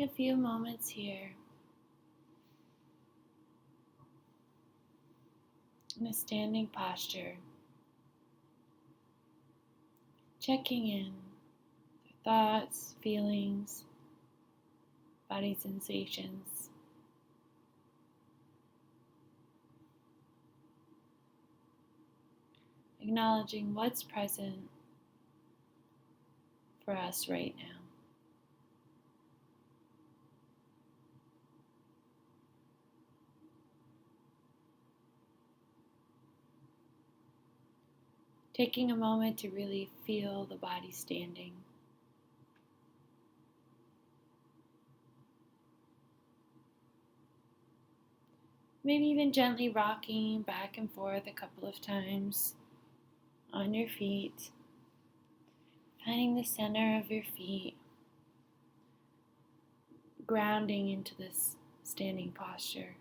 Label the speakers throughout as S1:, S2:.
S1: Taking a few moments here in a standing posture, checking in with thoughts, feelings, body sensations. Acknowledging what's present for us right now. Taking a moment to really feel the body standing. Maybe even gently rocking back and forth a couple of times on your feet, finding the center of your feet, grounding into this standing posture.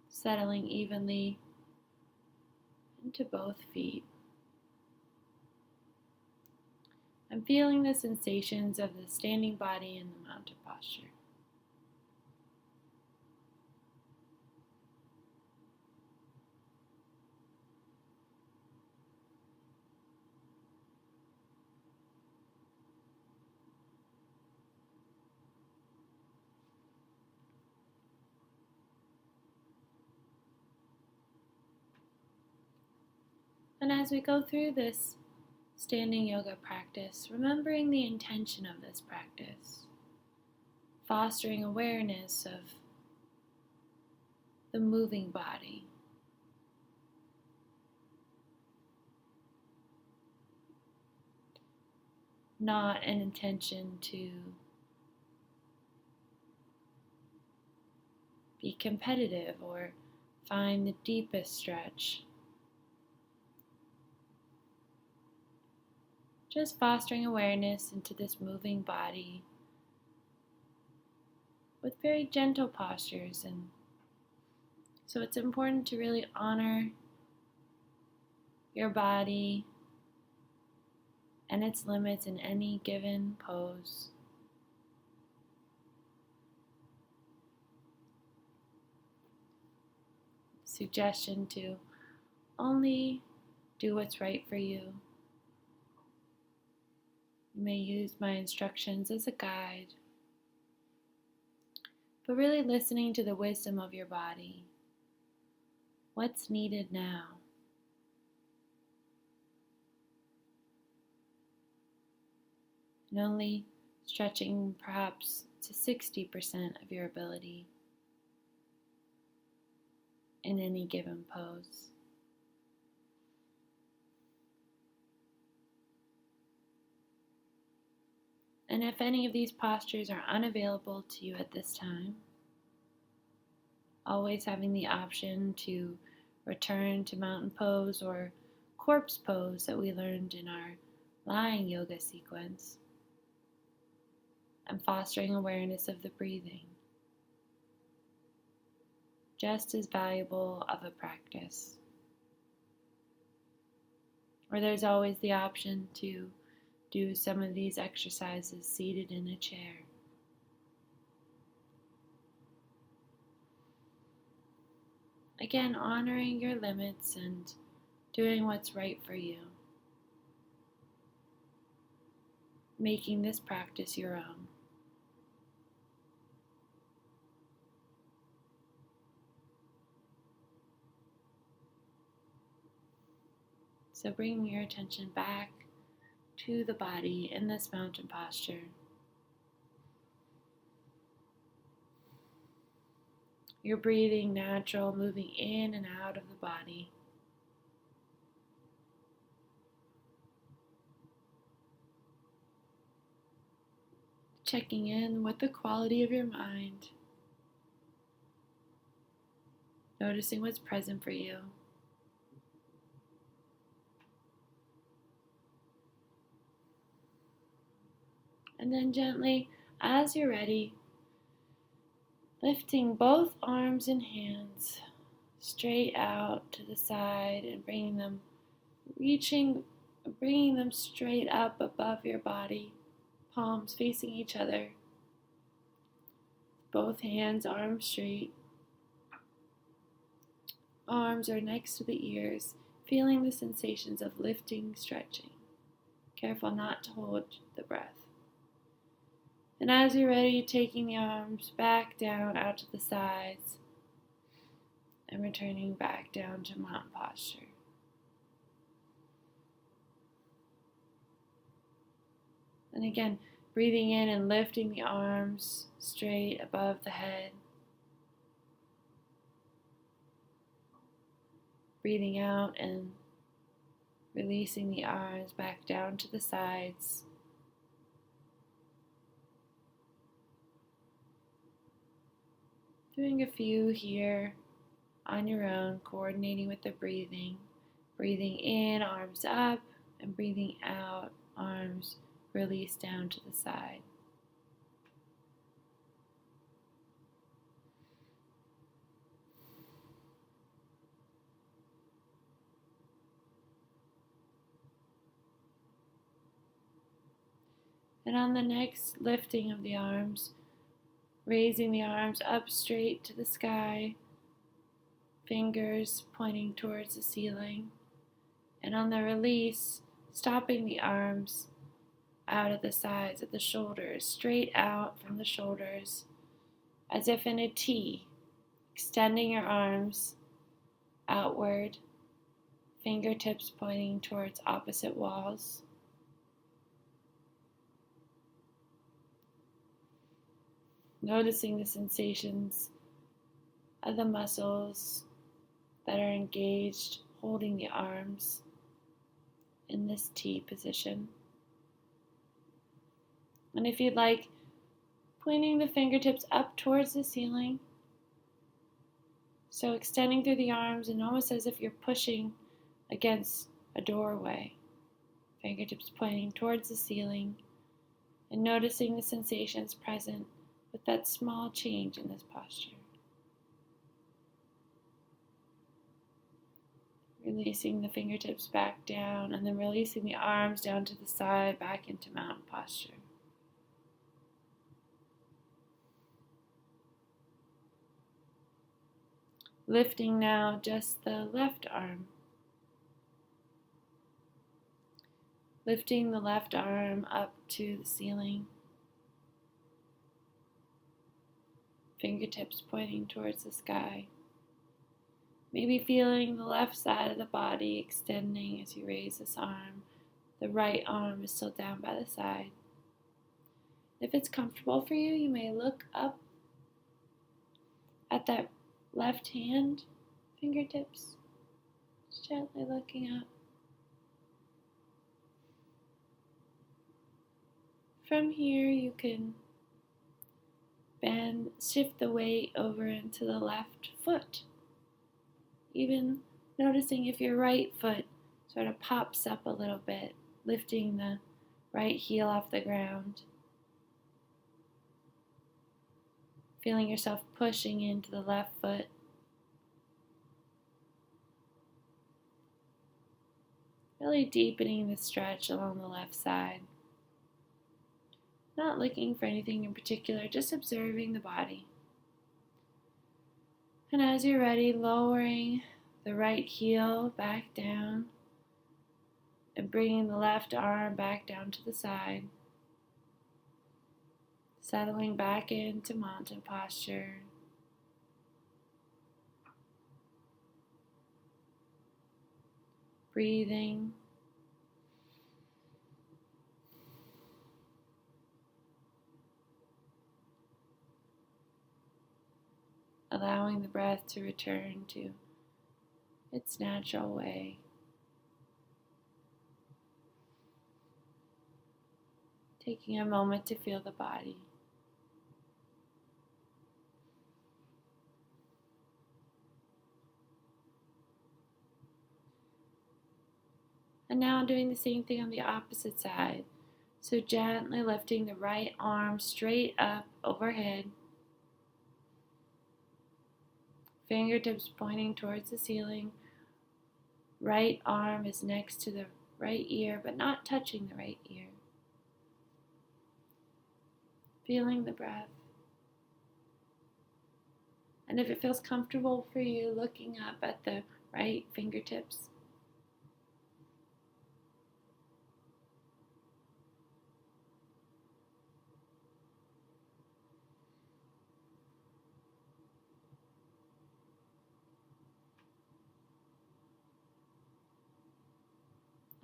S1: Settling evenly into both feet. I'm feeling the sensations of the standing body in the mountain posture. And as we go through this standing yoga practice, remembering the intention of this practice, fostering awareness of the moving body. Not an intention to be competitive or find the deepest stretch. Just fostering awareness into this moving body with very gentle postures. And so it's important to really honor your body and its limits in any given pose. Suggestion to only do what's right for you. You may use my instructions as a guide, but really listening to the wisdom of your body. What's needed now? And only stretching perhaps to 60% of your ability in any given pose. And if any of these postures are unavailable to you at this time, always having the option to return to mountain pose or corpse pose that we learned in our lying yoga sequence, and fostering awareness of the breathing. Just as valuable of a practice. Or there's always the option to do some of these exercises seated in a chair. Again, honoring your limits and doing what's right for you. Making this practice your own. So bringing your attention back to the body in this mountain posture. You're breathing natural, moving in and out of the body. Checking in with the quality of your mind. Noticing what's present for you. And then gently, as you're ready, lifting both arms and hands straight out to the side and bringing them bringing them straight up above your body, palms facing each other, both hands, arms straight. Arms are next to the ears, feeling the sensations of lifting, stretching. Careful not to hold the breath. And as you're ready, taking the arms back down out to the sides and returning back down to mountain posture. And again, breathing in and lifting the arms straight above the head. Breathing out and releasing the arms back down to the sides. Doing a few here on your own, coordinating with the breathing. Breathing in, arms up, and breathing out, arms release down to the side. And on the next lifting of the arms, raising the arms up straight to the sky, fingers pointing towards the ceiling. And on the release, stopping the arms out at the sides of the shoulders, straight out from the shoulders, as if in a T, extending your arms outward, fingertips pointing towards opposite walls. Noticing the sensations of the muscles that are engaged, holding the arms in this T position. And if you'd like, pointing the fingertips up towards the ceiling. So extending through the arms and almost as if you're pushing against a doorway. Fingertips pointing towards the ceiling and noticing the sensations present with that small change in this posture. Releasing the fingertips back down and then releasing the arms down to the side, back into mountain posture. Lifting now just the left arm. Lifting the left arm up to the ceiling. Fingertips pointing towards the sky. Maybe feeling the left side of the body extending as you raise this arm. The right arm is still down by the side. If it's comfortable for you, you may look up at that left hand, fingertips, just gently looking up. From here, you can shift the weight over into the left foot. Even noticing if your right foot sort of pops up a little bit, lifting the right heel off the ground. Feeling yourself pushing into the left foot. Really deepening the stretch along the left side. Not looking for anything in particular, just observing the body. And as you're ready, lowering the right heel back down and bringing the left arm back down to the side. Settling back into mountain posture. Breathing. Allowing the breath to return to its natural way. Taking a moment to feel the body. And now doing the same thing on the opposite side. So gently lifting the right arm straight up overhead. Fingertips pointing towards the ceiling. right arm is next to the right ear, but not touching the right ear. Feeling the breath. And if it feels comfortable for you, looking up at the right fingertips.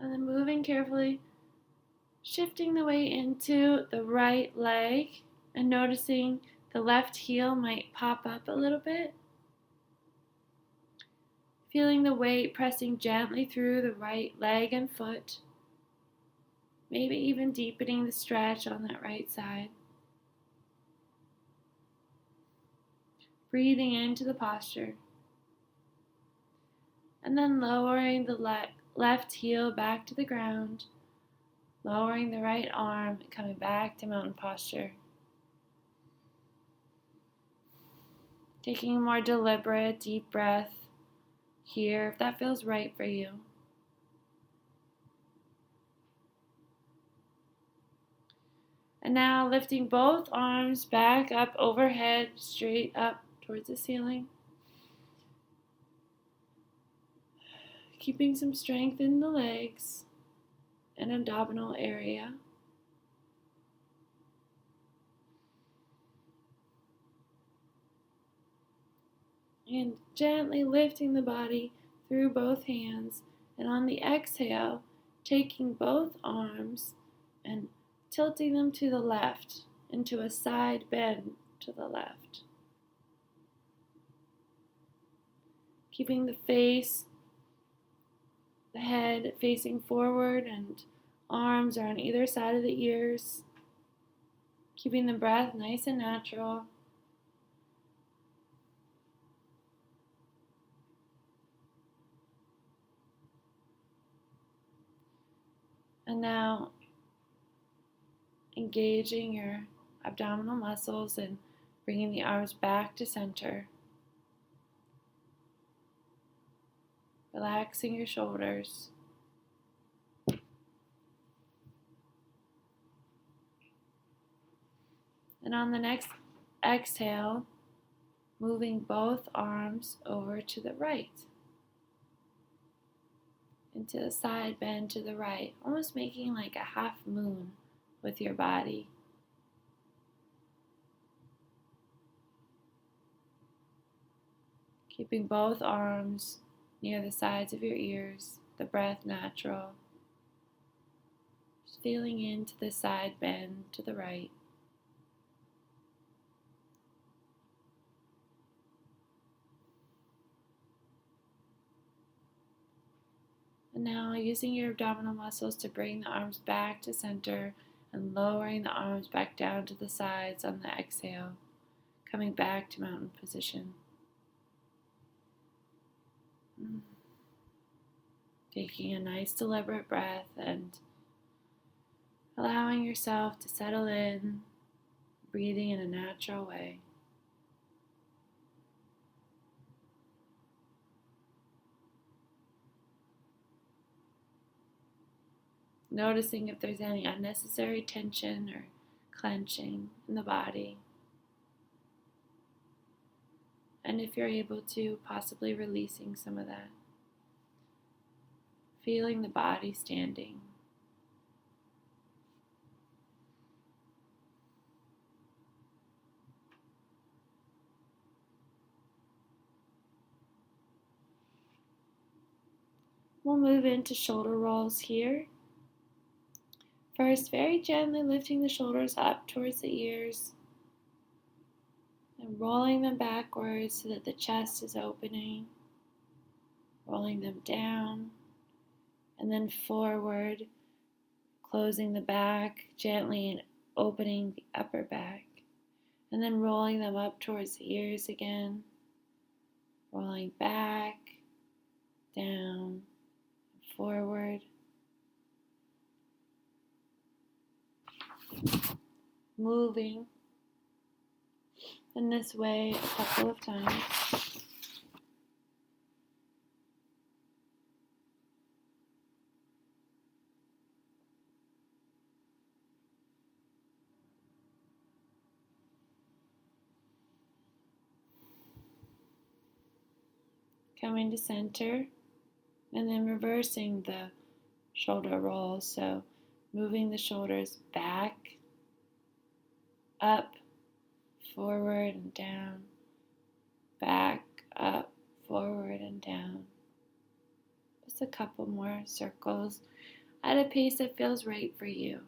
S1: And then moving carefully, shifting the weight into the right leg and noticing the left heel might pop up a little bit. Feeling the weight pressing gently through the right leg and foot. Maybe even deepening the stretch on that right side. Breathing into the posture. And then lowering the left heel back to the ground. Lowering the right arm, coming back to mountain posture. Taking a more deliberate, deep breath here, if that feels right for you. And now lifting both arms back up overhead, straight up towards the ceiling. Keeping some strength in the legs and abdominal area. And gently lifting the body through both hands. And on the exhale, taking both arms and tilting them to the left into a side bend to the left. Keeping the face, the head facing forward, and arms are on either side of the ears. Keeping the breath nice and natural. And now engaging your abdominal muscles and bringing the arms back to center. Relaxing your shoulders. And on the next exhale, moving both arms over to the right. Into a side bend to the right, almost making like a half moon with your body. Keeping both arms near the sides of your ears, the breath natural. Just feeling into the side bend to the right. And now using your abdominal muscles to bring the arms back to center and lowering the arms back down to the sides on the exhale, coming back to mountain position. Taking a nice deliberate breath and allowing yourself to settle in, breathing in a natural way. Noticing if there's any unnecessary tension or clenching in the body. And if you're able to, possibly releasing some of that. Feeling the body standing. We'll move into shoulder rolls here. First, very gently lifting the shoulders up towards the ears and rolling them backwards so that the chest is opening. Rolling them down and then forward, closing the back gently and opening the upper back. And then rolling them up towards the ears again. Rolling back, down, forward. Moving in this way a couple of times. coming to center, and then reversing the shoulder rolls. So moving the shoulders back, up, forward and down, back, up, forward and down. Just a couple more circles at a pace that feels right for you.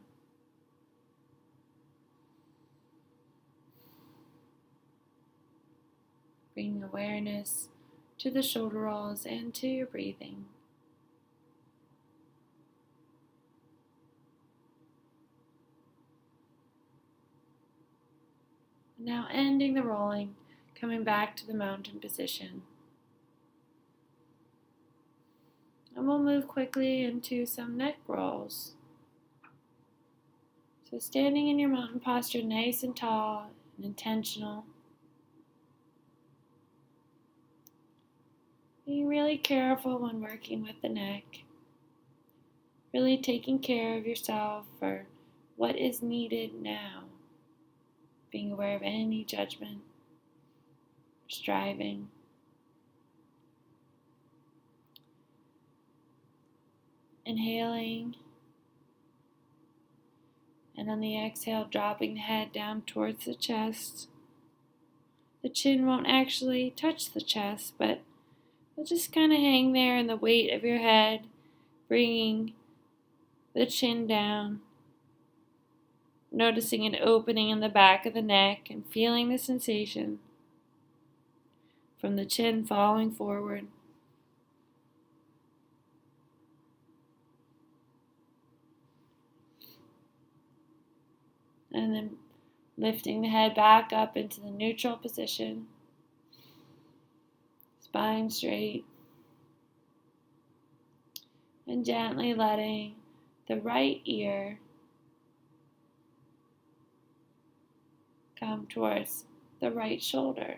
S1: Bringing awareness to the shoulder rolls and to your breathing. Now ending the rolling, coming back to the mountain position. And we'll move quickly into some neck rolls. So standing in your mountain posture nice and tall and intentional. Being really careful when working with the neck. Really taking care of yourself for what is needed now. Being aware of any judgment, striving. Inhaling. And on the exhale, dropping the head down towards the chest. The chin won't actually touch the chest, but it'll just kind of hang there in the weight of your head, bringing the chin down. Noticing an opening in the back of the neck and feeling the sensation from the chin falling forward. And then lifting the head back up into the neutral position. Spine straight. And gently letting the right ear come towards the right shoulder.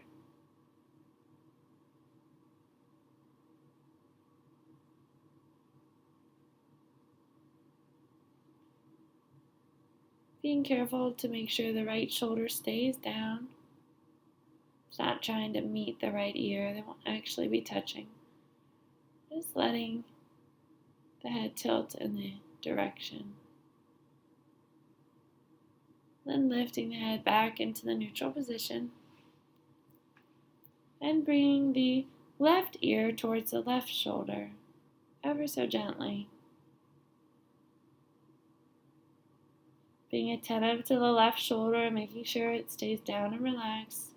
S1: Being careful to make sure the right shoulder stays down. It's not trying to meet the right ear. They won't actually be touching. Just letting the head tilt in the direction. Then lifting the head back into the neutral position. And bringing the left ear towards the left shoulder, ever so gently. Being attentive to the left shoulder and making sure it stays down and relaxed.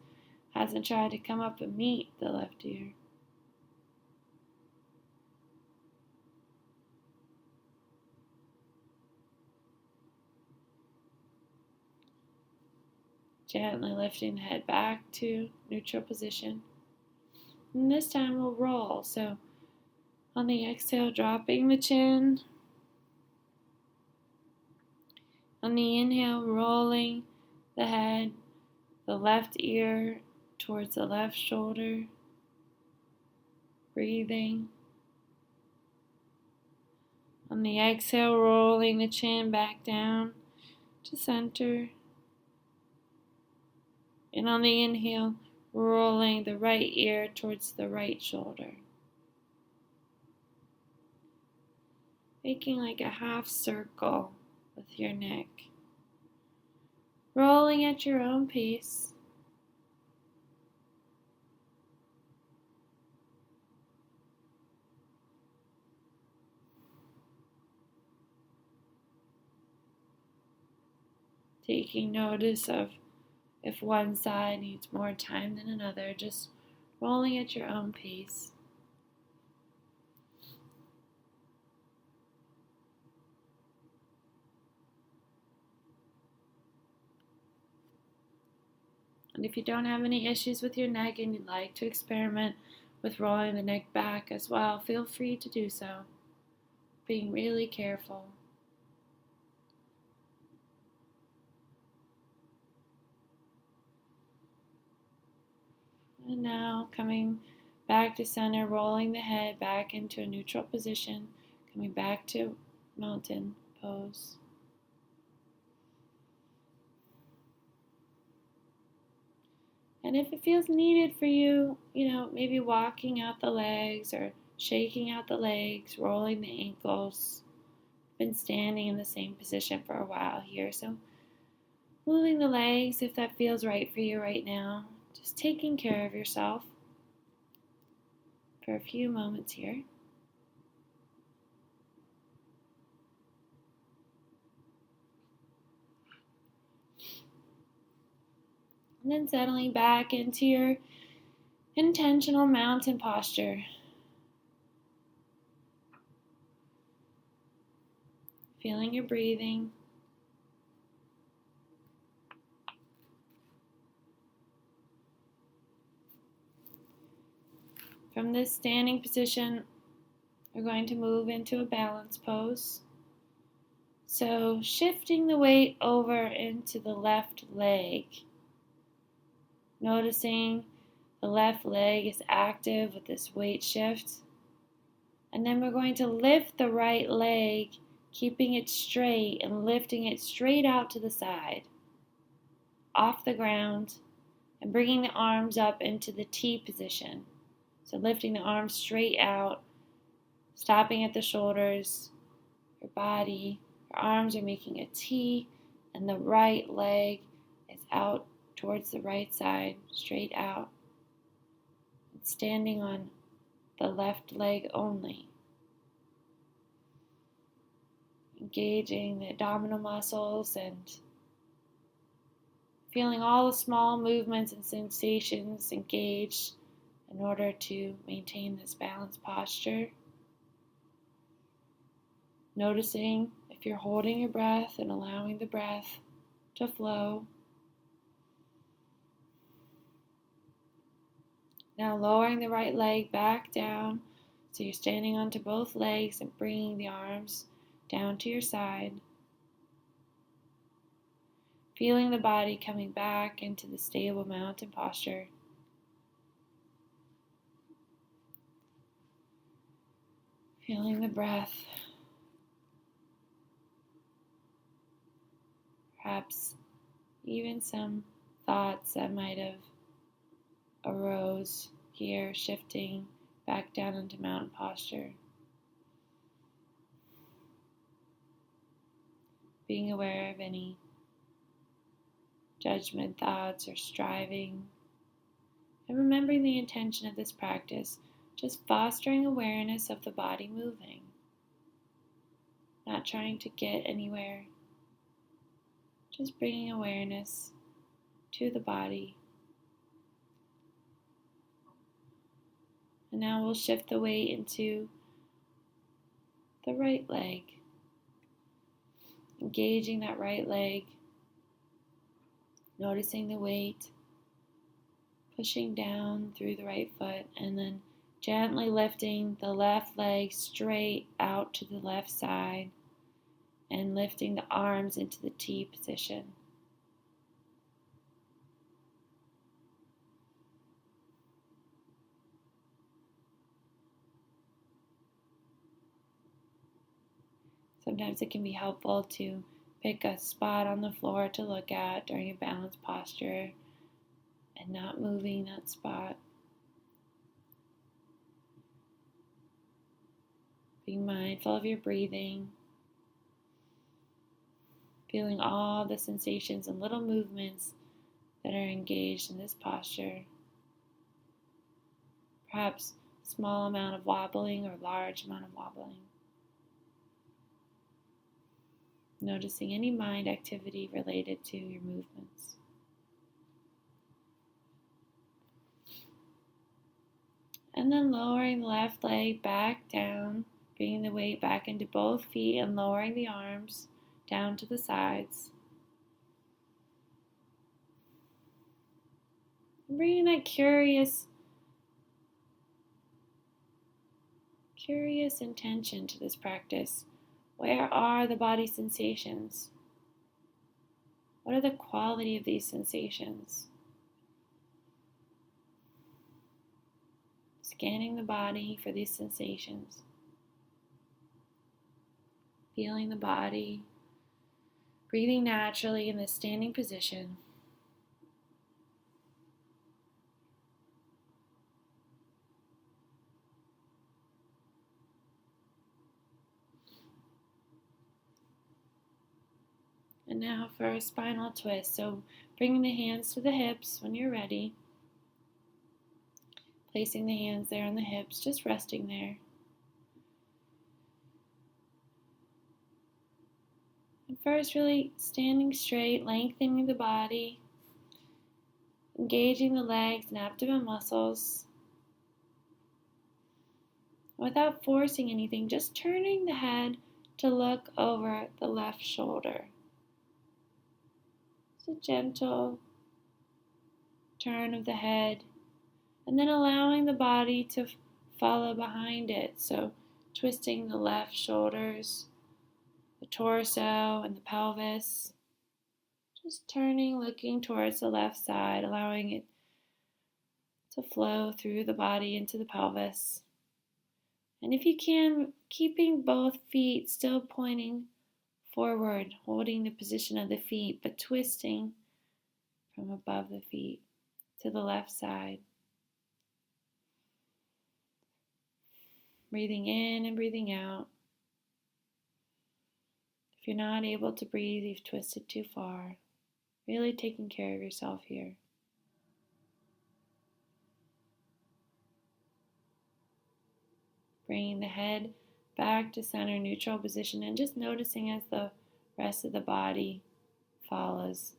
S1: Hasn't tried to come up and meet the left ear. Gently lifting the head back to neutral position. And this time we'll roll. So on the exhale, dropping the chin. On the inhale, rolling the head, the left ear towards the left shoulder. Breathing. On the exhale, rolling the chin back down to center. And on the inhale, rolling the right ear towards the right shoulder. Making like a half circle with your neck. Rolling at your own pace. Taking notice of if one side needs more time than another, just rolling at your own pace. And if you don't have any issues with your neck and you'd like to experiment with rolling the neck back as well, feel free to do so. Being really careful. And now coming back to center, rolling the head back into a neutral position, coming back to mountain pose. And if it feels needed for you, maybe walking out the legs or shaking out the legs, rolling the ankles. Been standing in the same position for a while here, so moving the legs if that feels right for you right now. Just taking care of yourself for a few moments here. And then settling back into your intentional mountain posture. Feeling your breathing. From this standing position, we're going to move into a balance pose. So shifting the weight over into the left leg. Noticing the left leg is active with this weight shift. And then we're going to lift the right leg, keeping it straight and lifting it straight out to the side, off the ground, and bringing the arms up into the T position. So lifting the arms straight out, stopping at the shoulders, your body, your arms are making a T, and the right leg is out towards the right side, straight out. It's standing on the left leg only. Engaging the abdominal muscles and feeling all the small movements and sensations engaged in order to maintain this balanced posture. Noticing if you're holding your breath and allowing the breath to flow. Now lowering the right leg back down, so you're standing onto both legs and bringing the arms down to your side. Feeling the body coming back into the stable mountain posture. Feeling the breath. Perhaps even some thoughts that might have arose here, shifting back down into mountain posture. Being aware of any judgment thoughts or striving. And remembering the intention of this practice, just fostering awareness of the body moving. Not trying to get anywhere. Just bringing awareness to the body. And now we'll shift the weight into the right leg. Engaging that right leg. Noticing the weight. Pushing down through the right foot. And then gently lifting the left leg straight out to the left side. And lifting the arms into the T position. Sometimes it can be helpful to pick a spot on the floor to look at during a balanced posture and not moving that spot. Being mindful of your breathing. Feeling all the sensations and little movements that are engaged in this posture. Perhaps a small amount of wobbling or large amount of wobbling. Noticing any mind activity related to your movements. And then lowering the left leg back down, bringing the weight back into both feet and lowering the arms down to the sides. And bringing that curious intention to this practice. Where are the body sensations? What are the quality of these sensations? Scanning the body for these sensations. Feeling the body. Breathing naturally in this standing position. And now for a spinal twist. So bringing the hands to the hips when you're ready. Placing the hands there on the hips, just resting there. And first, really standing straight, lengthening the body, engaging the legs and abdomen muscles. Without forcing anything, just turning the head to look over the left shoulder. It's a gentle turn of the head, and then allowing the body to follow behind it. So twisting the left shoulders, the torso, and the pelvis. Just turning, looking towards the left side, allowing it to flow through the body into the pelvis. And if you can, keeping both feet still pointing forward, holding the position of the feet, but twisting from above the feet to the left side. Breathing in and breathing out. If you're not able to breathe, you've twisted too far. Really taking care of yourself here. Bringing the head back to center, neutral position, and just noticing as the rest of the body follows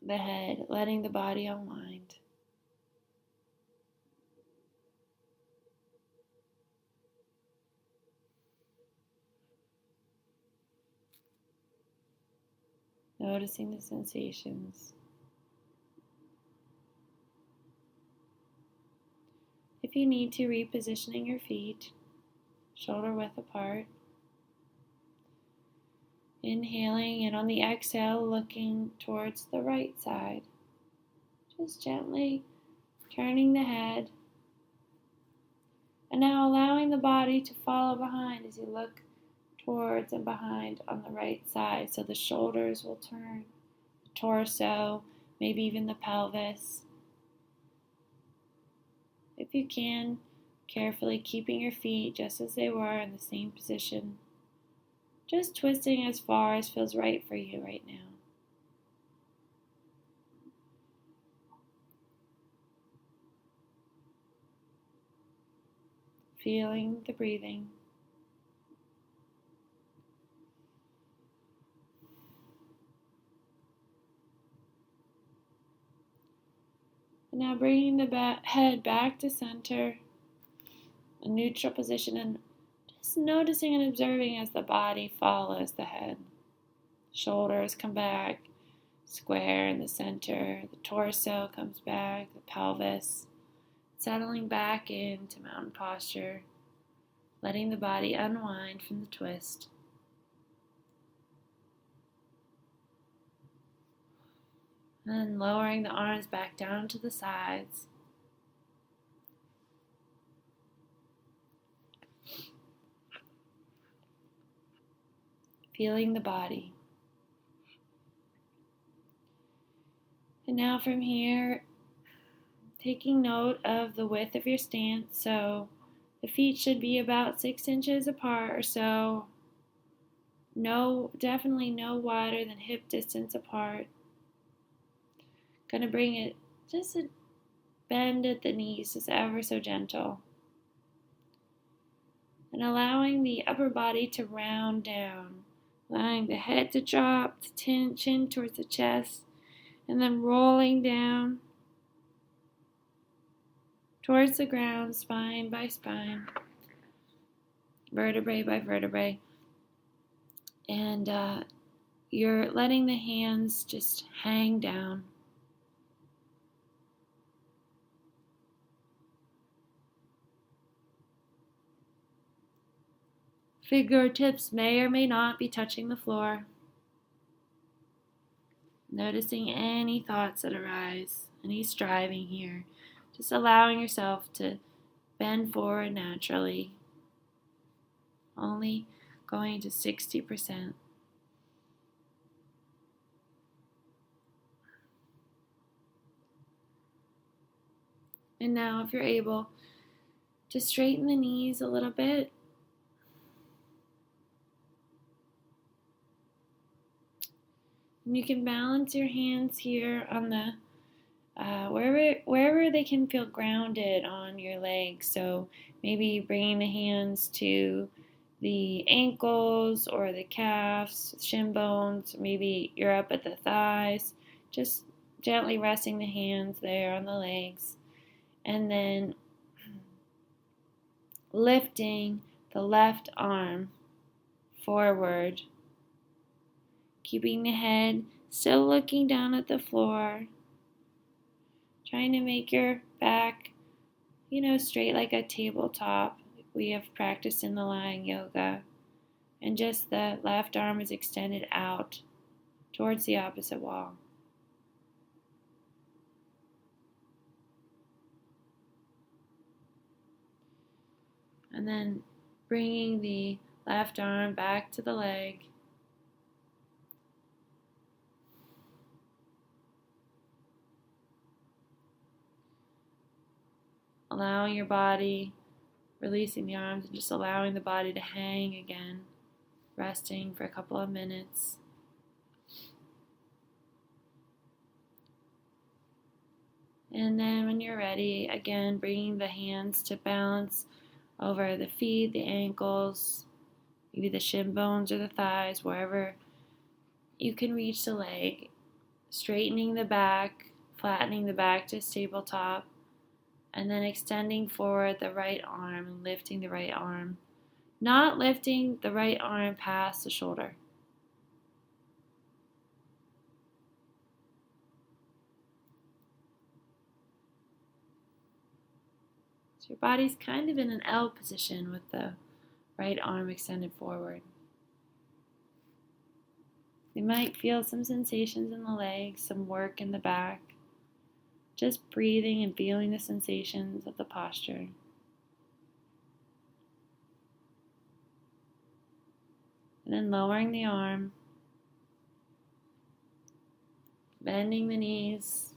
S1: the head, letting the body unwind. Noticing the sensations. If you need to, repositioning your feet, shoulder width apart. Inhaling, and on the exhale, looking towards the right side. Just gently turning the head. And now allowing the body to follow behind as you look towards and behind on the right side. So the shoulders will turn, the torso, maybe even the pelvis. If you can, carefully keeping your feet just as they were in the same position. Just twisting as far as feels right for you right now. Feeling the breathing. And now bringing the head back to center, a neutral position, and just noticing and observing as the body follows the head. Shoulders come back, square in the center, the torso comes back, the pelvis, settling back into mountain posture, letting the body unwind from the twist. And lowering the arms back down to the sides. Feeling the body. And now from here, taking note of the width of your stance. So the feet should be about 6 inches apart or so. Definitely no wider than hip distance apart. Gonna bring it just a bend at the knees, just ever so gentle. And allowing the upper body to round down. Allowing the head to drop, the chin towards the chest, and then rolling down towards the ground, spine by spine, vertebrae by vertebrae. And you're letting the hands just hang down. Fingertips may or may not be touching the floor. Noticing any thoughts that arise, any striving here. Just allowing yourself to bend forward naturally. Only going to 60%. And now if you're able, to straighten the knees a little bit. And you can balance your hands here on the wherever they can feel grounded on your legs. So maybe bringing the hands to the ankles or the calves, shin bones. Maybe you're up at the thighs. Just gently resting the hands there on the legs. And then lifting the left arm forward, keeping the head still looking down at the floor, trying to make your back, straight like a tabletop. We have practiced in the lying yoga. And just the left arm is extended out towards the opposite wall. And then bringing the left arm back to the leg. Allowing your body, releasing the arms, and just allowing the body to hang again, resting for a couple of minutes. And then when you're ready, again, bringing the hands to balance over the feet, the ankles, maybe the shin bones or the thighs, wherever you can reach the leg. Straightening the back, flattening the back to tabletop, and then extending forward the right arm and lifting the right arm. Not lifting the right arm past the shoulder. So your body's kind of in an L position with the right arm extended forward. You might feel some sensations in the legs, some work in the back. Just breathing and feeling the sensations of the posture. And then lowering the arm, bending the knees,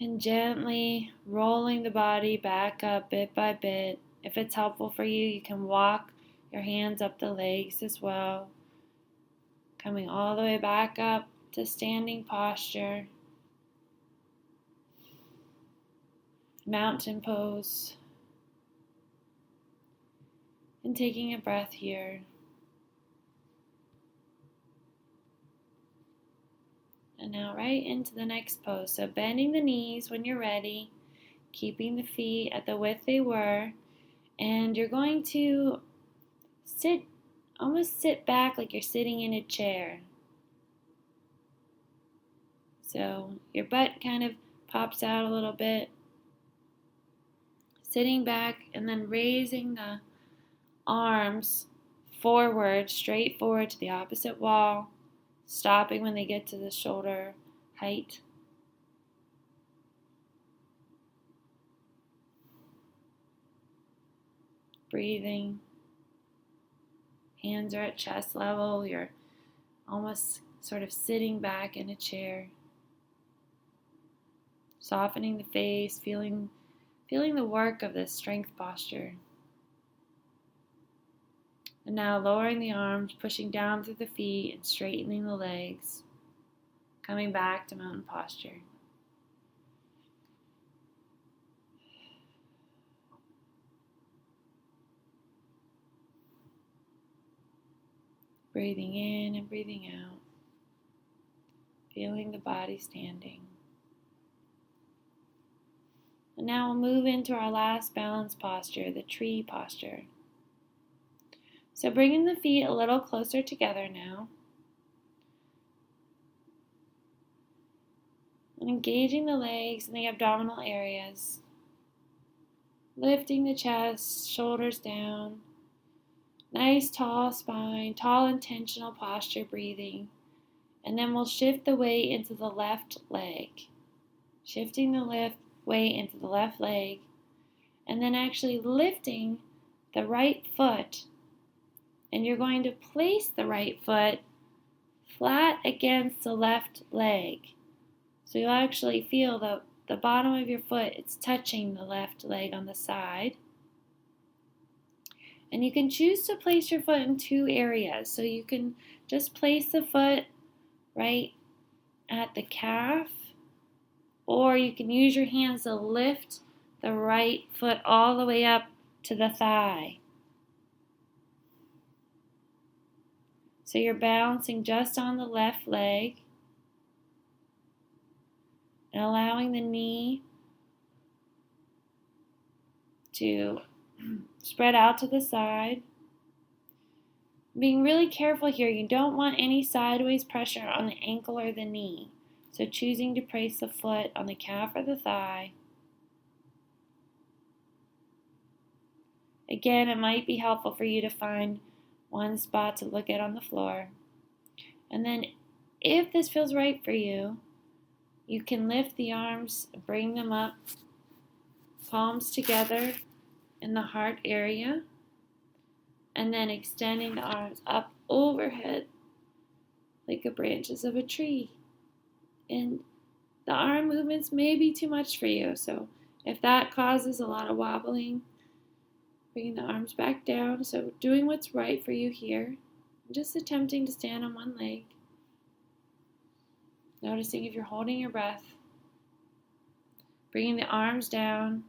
S1: and gently rolling the body back up bit by bit. If it's helpful for you, you can walk your hands up the legs as well, coming all the way back up to standing posture, mountain pose, and taking a breath here. And now right into the next pose. So bending the knees when you're ready, keeping the feet at the width they were, and you're going to almost sit back like you're sitting in a chair. So your butt kind of pops out a little bit. Sitting back and then raising the arms forward, straight forward to the opposite wall, stopping when they get to the shoulder height. Breathing. Hands are at chest level. You're almost sort of sitting back in a chair. Softening the face, feeling the work of this strength posture. And now lowering the arms, pushing down through the feet and straightening the legs. Coming back to mountain posture. Breathing in and breathing out. Feeling the body standing. And now we'll move into our last balance posture, the tree posture. So bringing the feet a little closer together now. And engaging the legs and the abdominal areas. Lifting the chest, shoulders down. Nice tall spine, tall intentional posture breathing. And then we'll shift the weight into the left leg. Shifting the weight into the left leg. And then actually lifting the right foot. And you're going to place the right foot flat against the left leg. So you'll actually feel the bottom of your foot, it's touching the left leg on the side. And you can choose to place your foot in two areas. So you can just place the foot right at the calf, or you can use your hands to lift the right foot all the way up to the thigh. So you're balancing just on the left leg and allowing the knee to spread out to the side. Being really careful here, you don't want any sideways pressure on the ankle or the knee. So choosing to place the foot on the calf or the thigh. Again, it might be helpful for you to find one spot to look at on the floor. And then if this feels right for you, you can lift the arms, bring them up, palms together in the heart area, and then extending the arms up overhead like the branches of a tree. And the arm movements may be too much for you, so if that causes a lot of wobbling, bringing the arms back down. So doing what's right for you here. Just attempting to stand on one leg. Noticing if you're holding your breath. Bringing the arms down.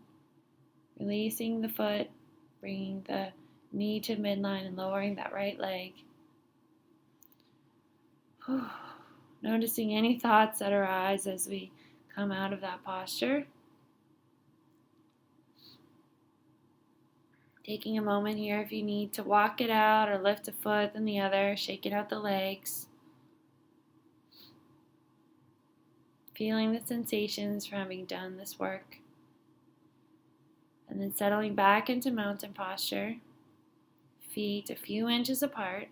S1: Releasing the foot. Bringing the knee to midline and lowering that right leg. Noticing any thoughts that arise as we come out of that posture. Taking a moment here if you need to walk it out or lift a foot then the other, shaking out the legs. Feeling the sensations from having done this work. And then settling back into mountain posture. Feet a few inches apart.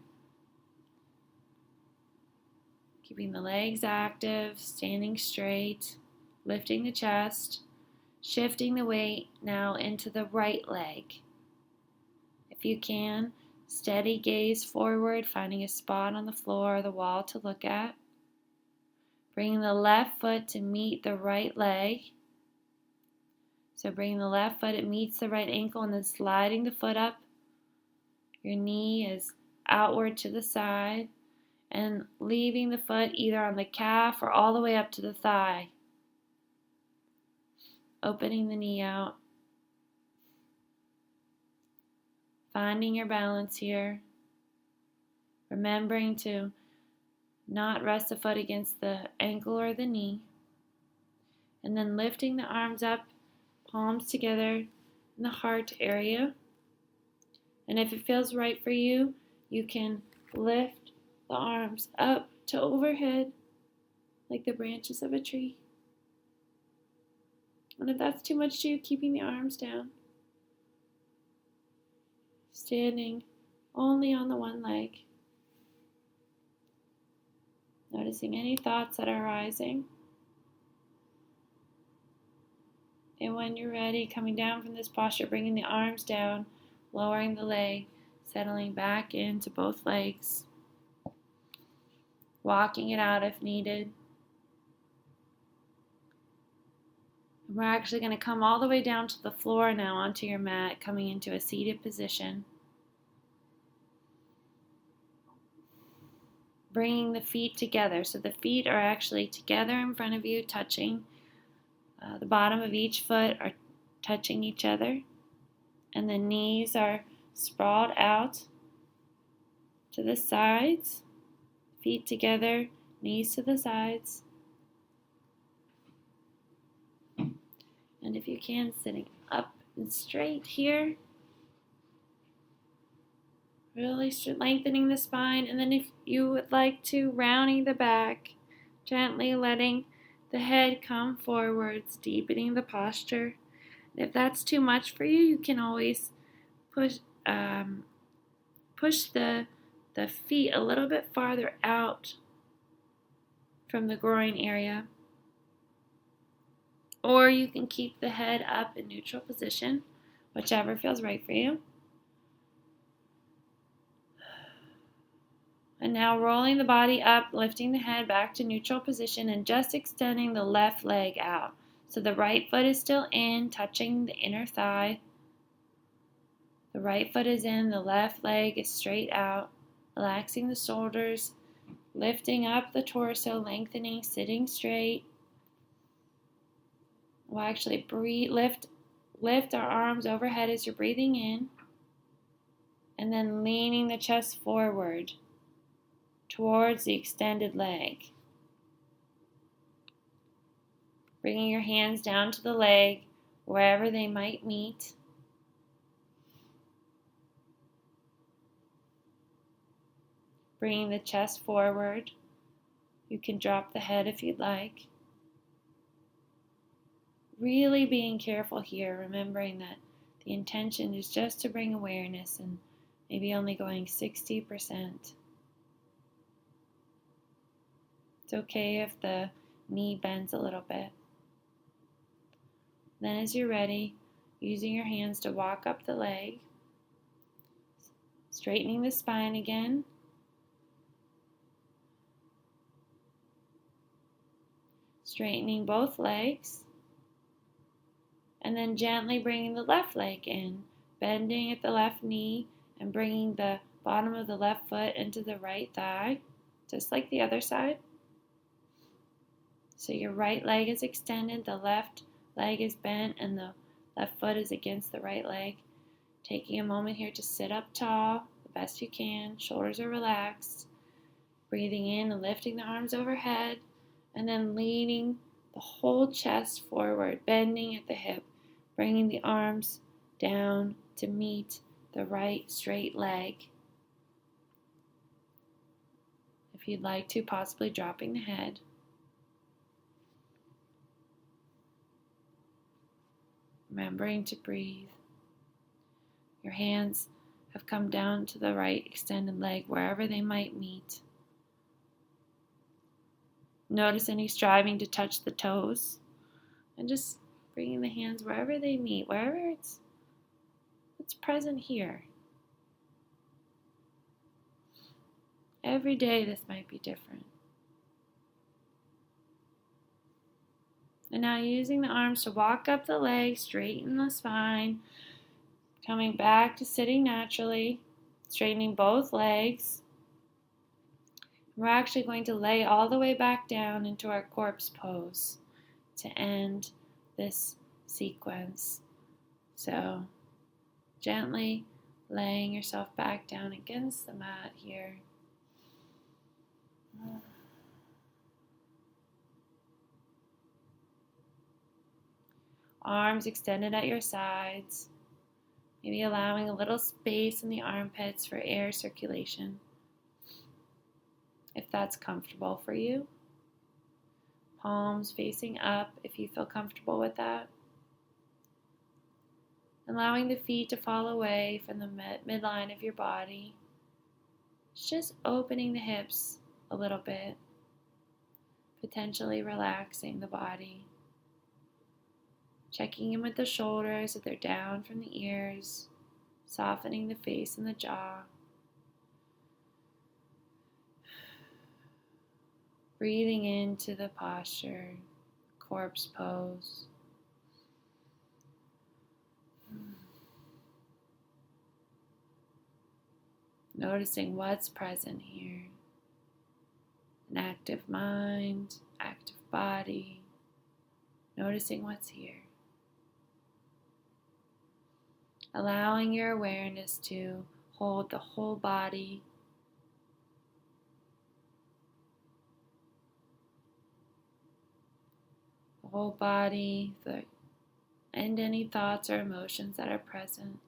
S1: Keeping the legs active, standing straight, lifting the chest, shifting the weight now into the right leg. If you can, steady gaze forward, finding a spot on the floor or the wall to look at. Bringing the left foot to meet the right leg. So bringing the left foot, it meets the right ankle and then sliding the foot up. Your knee is outward to the side and leaving the foot either on the calf or all the way up to the thigh. Opening the knee out. Finding your balance here. Remembering to not rest the foot against the ankle or the knee. And then lifting the arms up, palms together in the heart area. And if it feels right for you, you can lift the arms up to overhead like the branches of a tree. And if that's too much to you, keeping the arms down. Standing only on the one leg. Noticing any thoughts that are arising. And when you're ready, coming down from this posture, bringing the arms down, lowering the leg, settling back into both legs. Walking it out if needed. And we're actually going to come all the way down to the floor now onto your mat, coming into a seated position. Bringing the feet together. So the feet are actually together in front of you, touching. The bottom of each foot are touching each other. And the knees are sprawled out to the sides. Feet together, knees to the sides. And if you can, sitting up and straight here. Really lengthening the spine. And then if you would like to, rounding the back, gently letting the head come forwards, deepening the posture. And if that's too much for you, you can always push the feet a little bit farther out from the groin area. Or you can keep the head up in neutral position, whichever feels right for you. And now rolling the body up, lifting the head back to neutral position and just extending the left leg out. So the right foot is still in, touching the inner thigh. The right foot is in, the left leg is straight out, relaxing the shoulders, lifting up the torso, lengthening, sitting straight. We'll actually lift our arms overhead as you're breathing in, and then leaning the chest forward towards the extended leg. Bringing your hands down to the leg, wherever they might meet. Bringing the chest forward. You can drop the head if you'd like. Really being careful here, remembering that the intention is just to bring awareness and maybe only going 60%. It's okay if the knee bends a little bit. Then as you're ready, using your hands to walk up the leg, straightening the spine again. Straightening both legs. And then gently bringing the left leg in, bending at the left knee and bringing the bottom of the left foot into the right thigh, just like the other side. So your right leg is extended, the left leg is bent, and the left foot is against the right leg. Taking a moment here to sit up tall, the best you can. Shoulders are relaxed. Breathing in and lifting the arms overhead, and then leaning the whole chest forward, bending at the hip, bringing the arms down to meet the right straight leg. If you'd like to, possibly dropping the head. Remembering to breathe. Your hands have come down to the right extended leg, wherever they might meet. Notice any striving to touch the toes, and just bringing the hands wherever they meet, wherever it's present here. Every day this might be different. And now using the arms to walk up the leg, straighten the spine, coming back to sitting naturally, straightening both legs. We're actually going to lay all the way back down into our corpse pose to end this sequence. So gently laying yourself back down against the mat here. Arms extended at your sides, maybe allowing a little space in the armpits for air circulation, if that's comfortable for you. Palms facing up if you feel comfortable with that. Allowing the feet to fall away from the midline of your body. It's just opening the hips a little bit, potentially relaxing the body. Checking in with the shoulders if they're down from the ears, softening the face and the jaw. Breathing into the posture, corpse pose. Noticing what's present here. An active mind, active body. Noticing what's here. Allowing your awareness to hold the whole body. The whole body, and any thoughts or emotions that are present.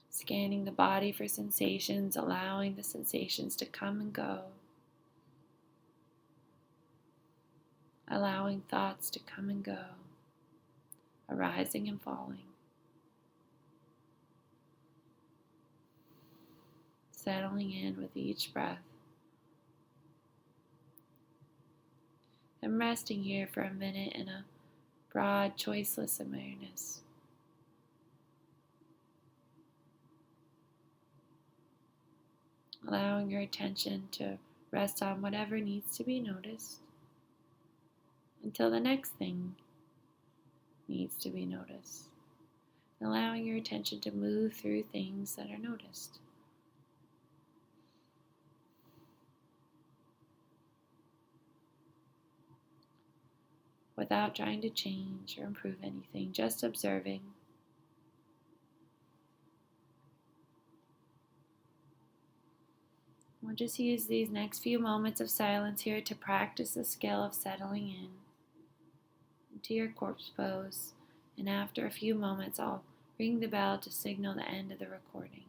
S1: Scanning the body for sensations, allowing the sensations to come and go. Allowing thoughts to come and go, arising and falling. Settling in with each breath. And resting here for a minute in a broad, choiceless awareness. Allowing your attention to rest on whatever needs to be noticed until the next thing needs to be noticed. Allowing your attention to move through things that are noticed. Without trying to change or improve anything, just observing. We'll just use these next few moments of silence here to practice the skill of settling in into your corpse pose. And after a few moments, I'll ring the bell to signal the end of the recording.